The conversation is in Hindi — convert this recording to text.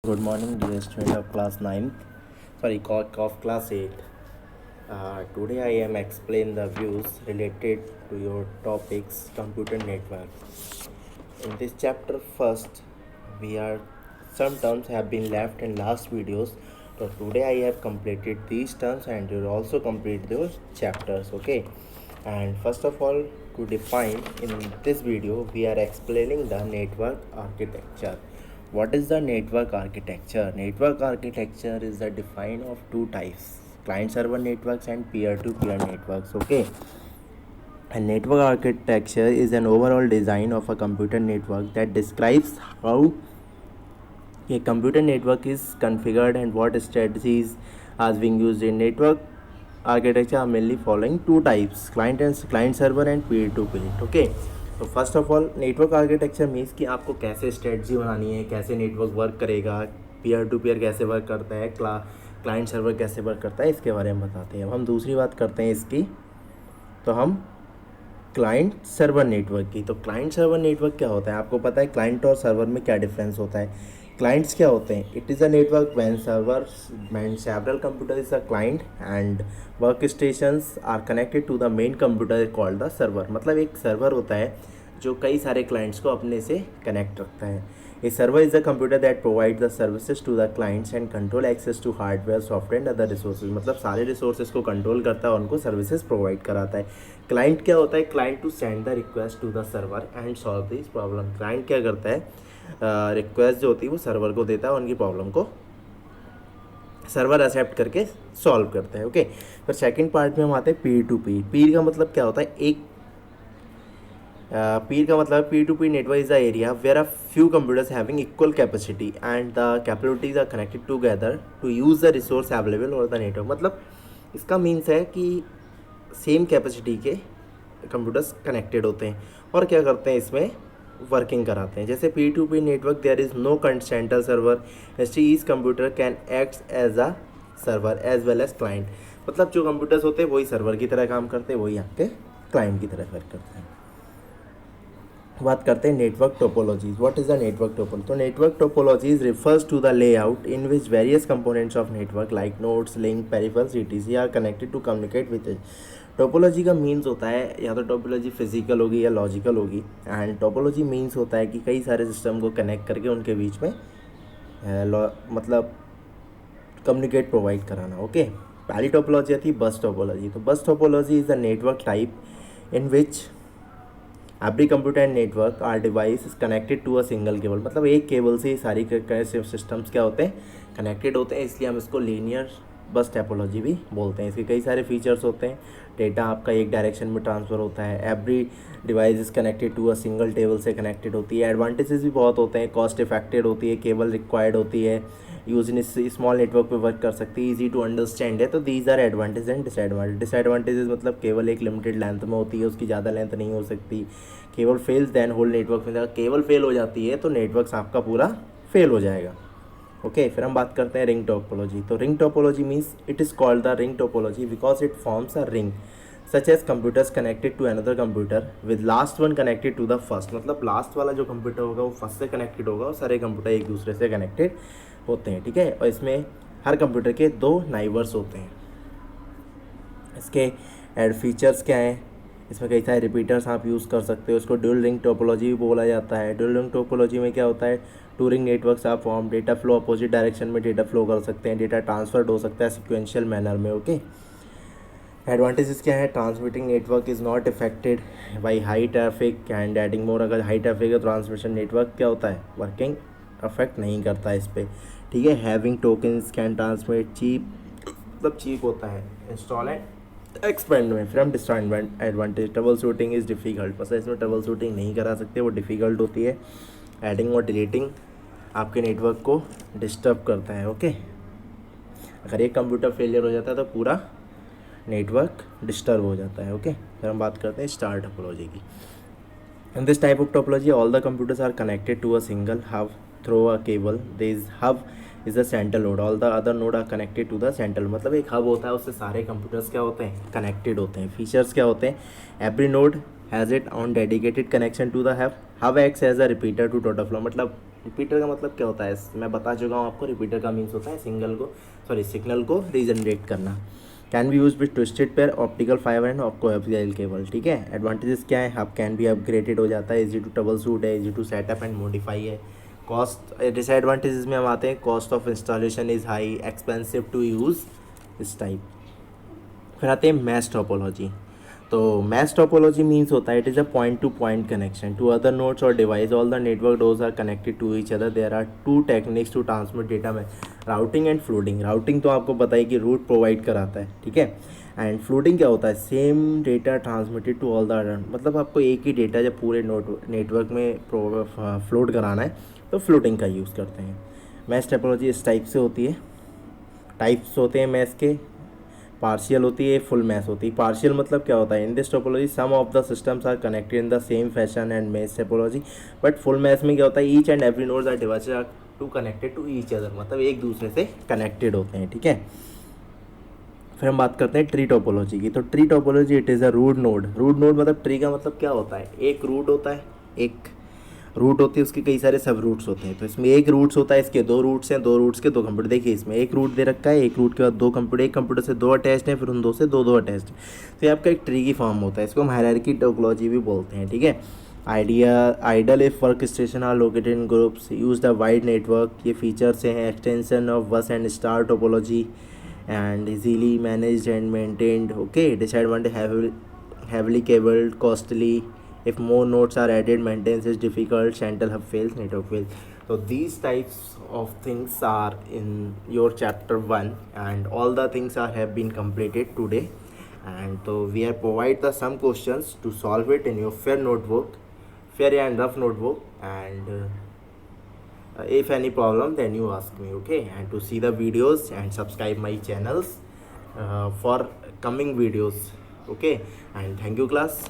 Good morning, dear student of class 9th. Sorry, of class 8. Today I am explain the views related to your topics computer network. In this chapter first, we are some terms have been left in last videos. So today I have completed these terms and you will also complete those chapters. Okay. And first of all, to define in this video, we are explaining the network architecture. What is the network architecture? Network architecture is the define of two types: client server networks and peer-to-peer networks. Okay. A network architecture is an overall design of a computer network that describes how a computer network is configured and what strategies are being used. In network architecture are mainly following two types: client server and peer to peer. Okay. तो first of all network architecture means कि आपको कैसे स्ट्रेटजी बनानी है, कैसे नेटवर्क वर्क करेगा, पीयर टू पीयर कैसे वर्क करता है, क्लाइंट सर्वर कैसे वर्क करता है, इसके बारे में बताते हैं। अब हम दूसरी बात करते हैं इसकी, तो हम क्लाइंट सर्वर नेटवर्क की। तो क्लाइंट सर्वर नेटवर्क क्या होता है, आपको पता है क्लाइंट और सर्वर में क्या डिफरेंस होता है। क्लाइंट्स क्या होते हैं? It is a network when servers when several computer is a client and work stations are connected to the main computer called the server. मतलब एक सर्वर होता है जो कई सारे क्लाइंट्स को अपने से कनेक्ट रखता है। A server is a computer that provide the services to the clients and control access to hardware software and other resources. मतलब सारे रिसोर्सेज को कंट्रोल करता है और उनको सर्विसेज प्रोवाइड कराता है। क्लाइंट क्या होता है? Client to send the request to the server and solve this problem. Client क्या करता है? रिक्वेस्ट जो होती है वो सर्वर को देता है, उनकी प्रॉब्लम को सर्वर एक्सेप्ट करके सॉल्व करता है। ओके। फिर सेकंड पार्ट में हम आते हैं पीर टू पीर। पीर का मतलब क्या होता है? पीर का मतलब peer to peer network is the area where a few computers having equal capacity and the capabilities are connected together to use the resource available और द नेटवर्क। मतलब इसका मीन्स है कि सेम कैपेसिटी के कंप्यूटर्स कनेक्टेड होते हैं और क्या करते हैं, इसमें वर्किंग कराते हैं। जैसे P to P network there is no central server, each computer can act as a server as well as client. मतलब जो कंप्यूटर्स होते हैं वही सर्वर की तरह काम करते हैं, वही आपके क्लाइंट की तरह वर्क करते हैं। बात करते हैं network topologies. What is the network topology? तो network topologies refers to the layout in which various components of network like nodes, link, peripherals, ETC are connected to communicate with it. Topology का मीन्स होता है, या तो टोपोलॉजी फिजिकल होगी या लॉजिकल होगी। एंड टोपोलॉजी मीन्स होता है कि कई सारे सिस्टम को कनेक्ट करके उनके बीच में मतलब कम्युनिकेट प्रोवाइड कराना। ओके। पहली टोपोलॉजी आती है बस टोपोलॉजी। तो bus topology is the network type in which every computer and network are device is connected to a single cable. मतलब एक केबल से ही सारी सिस्टम्स क्या होते हैं, कनेक्टेड होते हैं, इसलिए हम इसको लीनियर बस टोपोलॉजी भी बोलते हैं। इसके कई सारे फीचर्स होते हैं। डेटा आपका एक डायरेक्शन में ट्रांसफ़र होता है, every device is connected to a single table से कनेक्टेड होती है। एडवांटेजेस भी बहुत होते हैं, कॉस्ट इफेक्टेड होती है, केबल रिक्वायर्ड होती है, यूज इन स्मॉल नेटवर्क पे वर्क कर सकती है, इजी टू अंडरस्टैंड है। तो these are advantage and disadvantage. Disadvantages मतलब केवल एक लिमिटेड लेंथ में होती है, उसकी ज़्यादा लेंथ नहीं हो सकती। Cable fails then whole network में, केबल फेल हो जाती है तो नेटवर्क आपका पूरा फेल हो जाएगा। ओके। फिर हम बात करते हैं रिंग टोपोलॉजी। तो ring topology means it is called the ring topology because it forms a ring such as computers connected to another computer with last one connected to the first. मतलब लास्ट वाला जो कंप्यूटर होगा वो फर्स्ट से कनेक्टेड होगा और सारे कंप्यूटर एक दूसरे से कनेक्टेड होते हैं। ठीक है। और इसमें हर कंप्यूटर के दो नाइबर्स होते हैं। इसके एड फीचर्स क्या हैं? इसमें कई सारे रिपीटर्स आप यूज़ कर सकते हो। इसको ड्यूल रिंग टोपोलॉजी भी बोला जाता है। ड्यूल रिंग टोपोलॉजी में क्या होता है, टू रिंग नेटवर्क्स आप form, data flow opposite direction में डेटा फ्लो कर सकते हैं, डेटा ट्रांसफर्ड हो सकता है सिक्वेंशियल मैनर में। ओके। एडवांटेजेस क्या है? Transmitting network is not affected by high traffic and adding more. अगर हाई ट्रैफिक है ट्रांसमिशन नेटवर्क क्या होता है, वर्किंग अफेक्ट नहीं करता है इस पर। ठीक है। Having tokens can transmit cheap, मतलब चीप होता है इंस्टॉल एंड एक्सपेंड में। फिर हम disadvantage, trouble shooting is difficult. मतलब इसमें ट्रबल शूटिंग नहीं करा सकते, वो डिफ़िकल्ट होती है। एडिंग और डिलीटिंग आपके नेटवर्क को डिस्टर्ब करता है। ओके। अगर एक कंप्यूटर फेलियर हो जाता है तो पूरा नेटवर्क डिस्टर्ब हो जाता है। ओके। फिर हम बात करते हैं स्टार टोपोलॉजी की। In this type of topology, all the computers are connected to a single hub through a cable. This hub is the central node. All the other node are connected to the central। मतलब एक हब होता है, उससे सारे कंप्यूटर्स क्या होते हैं, कनेक्टेड होते हैं। फीचर्स क्या होते हैं? Every node has its own dedicated connection to the hub. Hub acts as a repeater to data flow। मतलब रिपीटर का मतलब क्या होता है, मैं बता चुका हूँ आपको। रिपीटर का मीन्स होता है सिग्नल को रीजनरेट करना। Can be use with twisted pair, optical fibre and coaxial cable, ठीक है। एडवांटेजेस क्या है, आप कैन बी अपग्रेडेड हो जाता है, इजी टू ट्रबल शूट है, easy to setup and modify है। कॉस्ट डिसएडवांटेजेस में हम आते हैं, cost of installation is high, expensive to use इस टाइप। फिर आते हैं मैश टोपोलॉजी। तो मैश टोपोलॉजी मीन्स होता है it is a point to point connection to other nodes और device, all the network nodes are connected to each other, there are two techniques to transmit data में, राउटिंग एंड फ्लोटिंग। राउटिंग तो आपको पता है कि रूट प्रोवाइड कराता है, ठीक है। एंड फ्लोटिंग क्या होता है, same data transmitted to all the other, मतलब आपको एक ही डेटा जब पूरे नेटवर्क में फ्लोट कराना है तो फ्लोटिंग का यूज़ करते हैं। मैश टोपोलॉजी इस टाइप से होती है, टाइप्स होते हैं मैश के, पार्शियल होती है, फुल मैश होती है। पार्शियल मतलब क्या होता है, in this topology some of the systems are connected in the same fashion and mesh topology, but full mesh में क्या होता है, each and every nodes are devices are to connected to each other, मतलब एक दूसरे से कनेक्टेड होते हैं, ठीक है। फिर हम बात करते हैं ट्री टोपोलॉजी की। तो tree topology it is a root node. Root node मतलब ट्री का मतलब क्या होता है, एक रूट होता है, एक रूट होती है, उसके कई सारे सब रूट्स होते हैं। तो इसमें एक रूट्स होता है, इसके दो रूट्स हैं, दो रूट्स के दो कंप्यूटर। देखिए इसमें एक रूट दे रखा है, एक रूट के बाद दो कंप्यूटर, एक कंप्यूटर से दो अटैच्ड हैं, फिर उन दो से दो दो अटैच्ड हैं। तो ये आपका एक ट्री की फॉर्म होता है, इसको हम हायरार्की टोपोलॉजी भी बोलते हैं, ठीक है। Ideal if work station are located in groups, use the wide network, ये फीचर्स हैं। Extension of bus and star topology and easily managed and maintained, okay. Disadvantage heavily cabled, costly. If more nodes are added, maintenance is difficult. Central hub fails, network fails. So these types of things are in your chapter 1, and all the things have been completed today. And so we have provide the some questions to solve it in your fair and rough notebook. And if any problem, then you ask me, okay. And to see the videos and subscribe my channels for coming videos, okay. And thank you class.